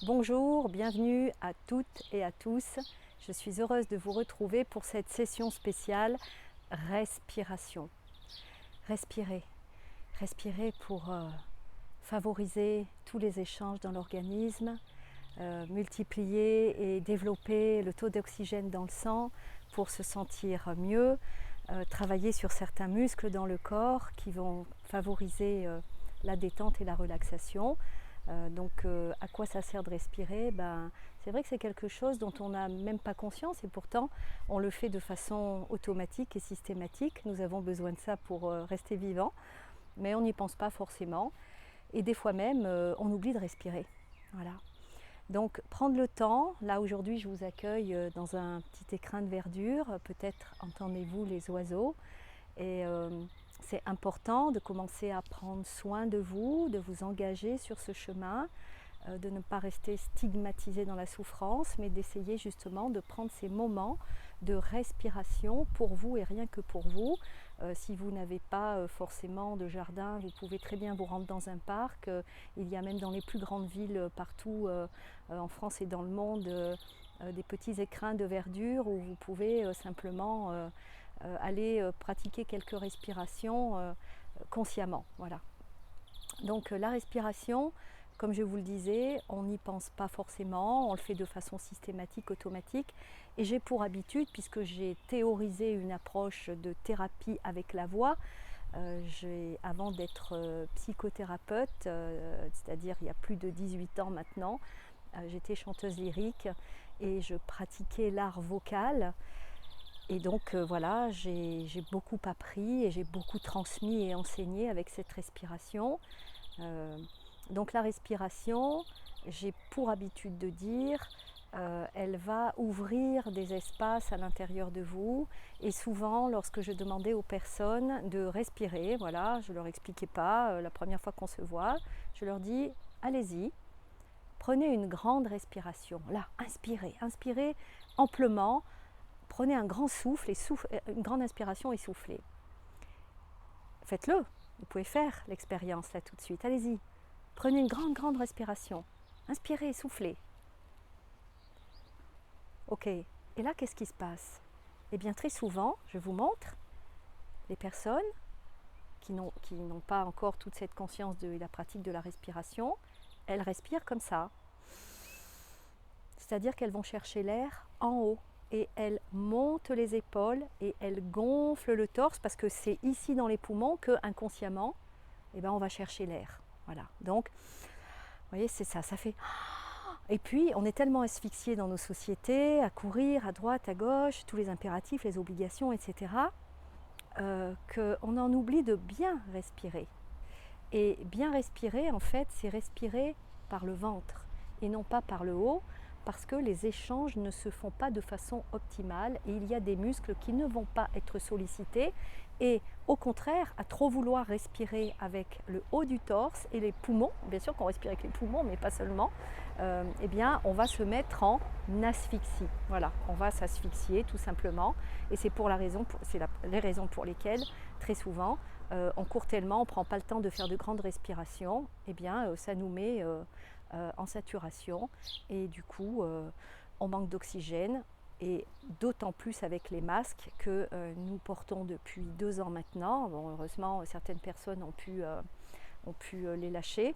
Bonjour, bienvenue à toutes et à tous. Je suis heureuse de vous retrouver pour cette session spéciale respiration. Respirer, respirer pour favoriser tous les échanges dans l'organisme, multiplier et développer le taux d'oxygène dans le sang pour se sentir mieux, travailler sur certains muscles dans le corps qui vont favoriser la détente et la relaxation. À quoi ça sert de respirer? C'est vrai que c'est quelque chose dont on n'a même pas conscience et pourtant on le fait de façon automatique et systématique. Nous avons besoin de ça pour rester vivant, mais on n'y pense pas forcément. Et des fois même, on oublie de respirer. Voilà. Donc prendre le temps, là aujourd'hui je vous accueille dans un petit écrin de verdure, peut-être entendez-vous les oiseaux. Et c'est important de commencer à prendre soin de vous engager sur ce chemin, de ne pas rester stigmatisé dans la souffrance, mais d'essayer justement de prendre ces moments de respiration pour vous et rien que pour vous. Si vous n'avez pas forcément de jardin, vous pouvez très bien vous rendre dans un parc. Il y a même dans les plus grandes villes partout en France et dans le monde des petits écrins de verdure où vous pouvez simplement aller pratiquer quelques respirations consciemment. Voilà. Donc la respiration, comme je vous le disais, on n'y pense pas forcément, on le fait de façon systématique, automatique. Et j'ai pour habitude, puisque j'ai théorisé une approche de thérapie avec la voix, avant d'être psychothérapeute, c'est-à-dire il y a plus de 18 ans maintenant, j'étais chanteuse lyrique et je pratiquais l'art vocal. Et donc voilà, j'ai beaucoup appris et j'ai beaucoup transmis et enseigné avec cette respiration. Donc la respiration, j'ai pour habitude de dire, elle va ouvrir des espaces à l'intérieur de vous. Et souvent, lorsque je demandais aux personnes de respirer, voilà, je ne leur expliquais pas la première fois qu'on se voit, je leur dis, allez-y, prenez une grande respiration. Là, inspirez, inspirez amplement. Prenez un grand souffle, une grande inspiration et soufflez. Faites-le, vous pouvez faire l'expérience là tout de suite, allez-y. Prenez une grande respiration, inspirez, soufflez. Ok, et là qu'est-ce qui se passe? Eh bien très souvent, je vous montre, les personnes qui n'ont pas encore toute cette conscience de la pratique de la respiration, elles respirent comme ça. C'est-à-dire qu'elles vont chercher l'air en haut. Et elle monte les épaules et elle gonfle le torse parce que c'est ici dans les poumons que inconsciemment on va chercher l'air. Voilà. Donc, vous voyez, c'est ça, ça fait. Et puis, on est tellement asphyxié dans nos sociétés, à courir à droite, à gauche, tous les impératifs, les obligations, etc., qu'on en oublie de bien respirer. Et bien respirer, en fait, c'est respirer par le ventre et non pas par le haut, parce que les échanges ne se font pas de façon optimale et il y a des muscles qui ne vont pas être sollicités et au contraire, à trop vouloir respirer avec le haut du torse et les poumons, bien sûr qu'on respire avec les poumons mais pas seulement, on va se mettre en asphyxie. Voilà, on va s'asphyxier tout simplement et c'est les raisons pour lesquelles très souvent on court tellement, on ne prend pas le temps de faire de grandes respirations, ça nous met en saturation et du coup on manque d'oxygène et d'autant plus avec les masques que nous portons depuis 2 ans maintenant. Bon, heureusement certaines personnes ont pu les lâcher.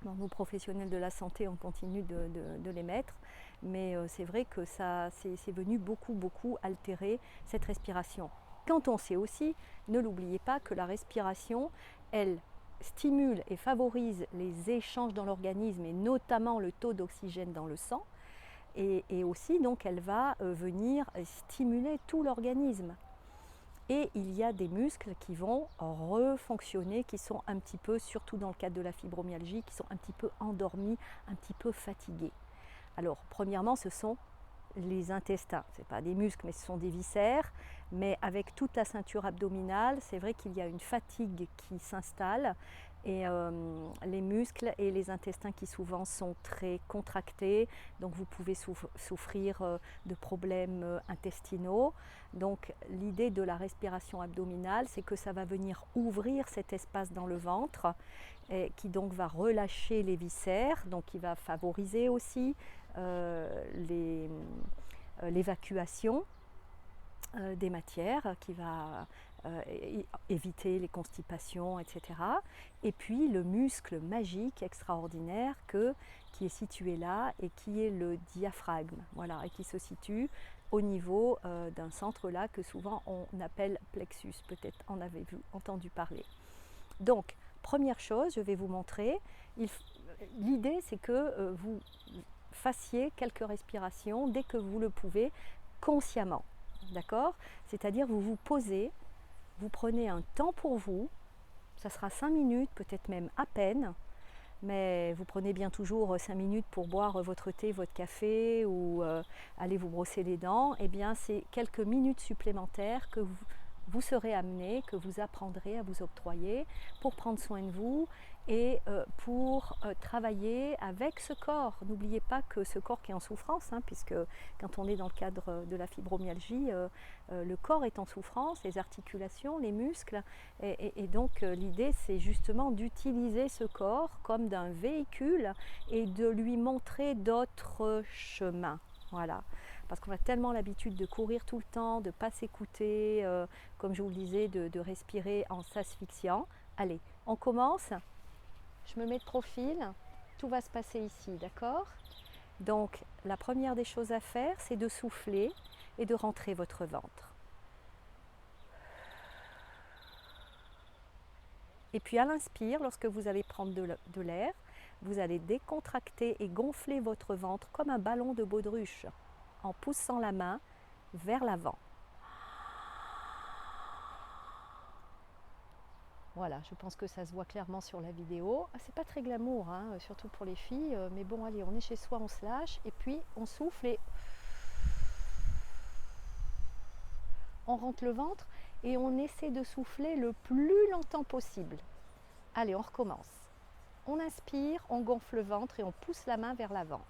Bon, nous professionnels de la santé on continue de les mettre, mais c'est vrai que c'est venu beaucoup altérer cette respiration. Quand on sait aussi, ne l'oubliez pas que la respiration, elle stimule et favorise les échanges dans l'organisme et notamment le taux d'oxygène dans le sang et aussi donc elle va venir stimuler tout l'organisme et il y a des muscles qui vont refonctionner, qui sont un petit peu, surtout dans le cadre de la fibromyalgie, qui sont un petit peu endormis, un petit peu fatigués. Alors premièrement ce sont les intestins, ce n'est pas des muscles mais ce sont des viscères, mais avec toute la ceinture abdominale, c'est vrai qu'il y a une fatigue qui s'installe et les muscles et les intestins qui souvent sont très contractés, donc vous pouvez souffrir de problèmes intestinaux. Donc l'idée de la respiration abdominale, c'est que ça va venir ouvrir cet espace dans le ventre et qui donc va relâcher les viscères, donc qui va favoriser aussi l'évacuation des matières, qui va éviter les constipations, etc. Et puis le muscle magique extraordinaire qui est situé là et qui est le diaphragme, voilà, et qui se situe au niveau d'un centre là que souvent on appelle plexus, peut-être en avez-vous entendu parler. Donc, première chose, je vais vous montrer, l'idée c'est que vous fassiez quelques respirations dès que vous le pouvez, consciemment, d'accord? C'est-à-dire vous vous posez, vous prenez un temps pour vous, ça sera 5 minutes, peut-être même à peine, mais vous prenez bien toujours 5 minutes pour boire votre thé, votre café ou aller vous brosser les dents, et bien c'est quelques minutes supplémentaires que vous serez amené, que vous apprendrez à vous octroyer pour prendre soin de vous et pour travailler avec ce corps. N'oubliez pas que ce corps qui est en souffrance, puisque quand on est dans le cadre de la fibromyalgie, le corps est en souffrance, les articulations, les muscles, et donc l'idée c'est justement d'utiliser ce corps comme d'un véhicule et de lui montrer d'autres chemins. Voilà, parce qu'on a tellement l'habitude de courir tout le temps, de ne pas s'écouter, comme je vous le disais, de respirer en s'asphyxiant. Allez, on commence. Je me mets de profil, tout va se passer ici, d'accord? Donc, la première des choses à faire, c'est de souffler et de rentrer votre ventre. Et puis à l'inspire, lorsque vous allez prendre de l'air, vous allez décontracter et gonfler votre ventre comme un ballon de baudruche en poussant la main vers l'avant. Voilà, je pense que ça se voit clairement sur la vidéo. C'est pas très glamour, surtout pour les filles, mais bon, allez, on est chez soi, on se lâche, et puis on souffle et on rentre le ventre et on essaie de souffler le plus longtemps possible. Allez, on recommence. On inspire, on gonfle le ventre et on pousse la main vers l'avant.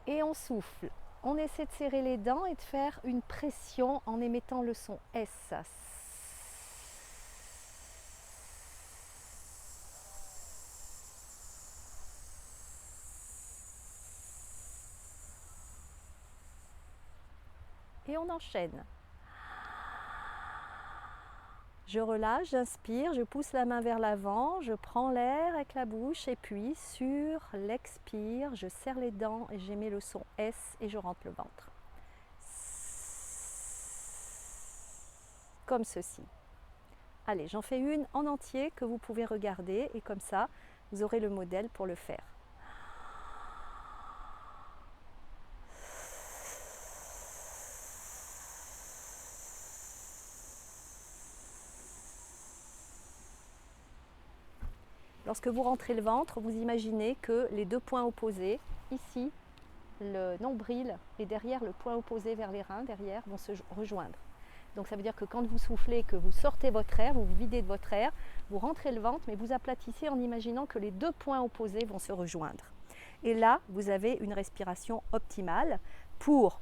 Et on souffle. On essaie de serrer les dents et de faire une pression en émettant le son S. Et on enchaîne. Je relâche, j'inspire, je pousse la main vers l'avant, je prends l'air avec la bouche et puis sur l'expire, je serre les dents et j'émets le son S et je rentre le ventre. Comme ceci. Allez, j'en fais une en entier que vous pouvez regarder et comme ça, vous aurez le modèle pour le faire. Lorsque vous rentrez le ventre, vous imaginez que les deux points opposés, ici, le nombril et derrière le point opposé vers les reins, derrière, vont se rejoindre. Donc ça veut dire que quand vous soufflez, que vous sortez votre air, vous vous videz de votre air, vous rentrez le ventre, mais vous aplatissez en imaginant que les deux points opposés vont se rejoindre. Et là, vous avez une respiration optimale pour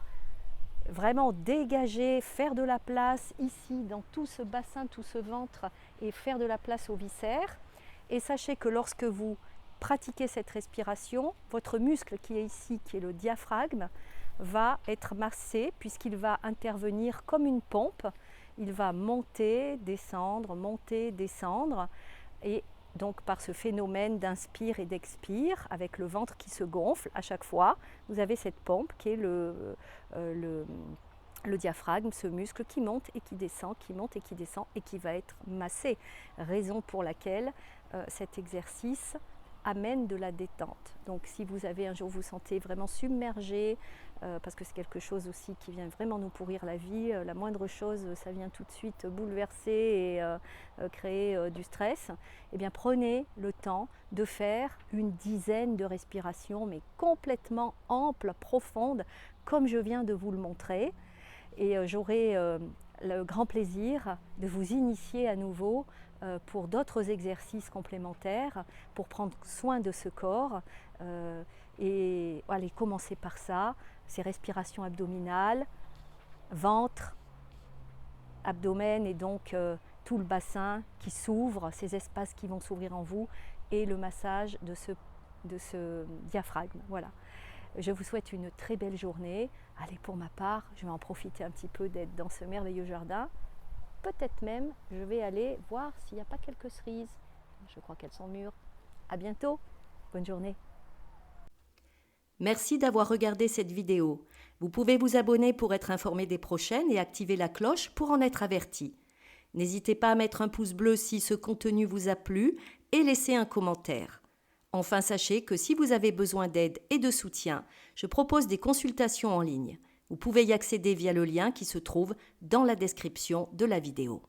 vraiment dégager, faire de la place ici, dans tout ce bassin, tout ce ventre, et faire de la place aux viscères. Et sachez que lorsque vous pratiquez cette respiration, votre muscle qui est ici, qui est le diaphragme, va être massé puisqu'il va intervenir comme une pompe. Il va monter, descendre. Et donc par ce phénomène d'inspire et d'expire, avec le ventre qui se gonfle à chaque fois, vous avez cette pompe qui est le diaphragme, ce muscle qui monte et qui descend, qui monte et qui descend et qui va être massé. Raison pour laquelle cet exercice amène de la détente. Donc si vous avez un jour vous sentez vraiment submergé, parce que c'est quelque chose aussi qui vient vraiment nous pourrir la vie, la moindre chose ça vient tout de suite bouleverser et créer du stress, eh bien prenez le temps de faire une dizaine de respirations, mais complètement amples, profondes, comme je viens de vous le montrer. Et j'aurai le grand plaisir de vous initier à nouveau pour d'autres exercices complémentaires pour prendre soin de ce corps. Et allez, commencer par ça, ces respirations abdominales, ventre, abdomen et donc tout le bassin qui s'ouvre, ces espaces qui vont s'ouvrir en vous et le massage de ce diaphragme. Voilà. Je vous souhaite une très belle journée. Allez, pour ma part, je vais en profiter un petit peu d'être dans ce merveilleux jardin. Peut-être même, je vais aller voir s'il n'y a pas quelques cerises. Je crois qu'elles sont mûres. À bientôt. Bonne journée. Merci d'avoir regardé cette vidéo. Vous pouvez vous abonner pour être informé des prochaines et activer la cloche pour en être averti. N'hésitez pas à mettre un pouce bleu si ce contenu vous a plu et laisser un commentaire. Enfin, sachez que si vous avez besoin d'aide et de soutien, je propose des consultations en ligne. Vous pouvez y accéder via le lien qui se trouve dans la description de la vidéo.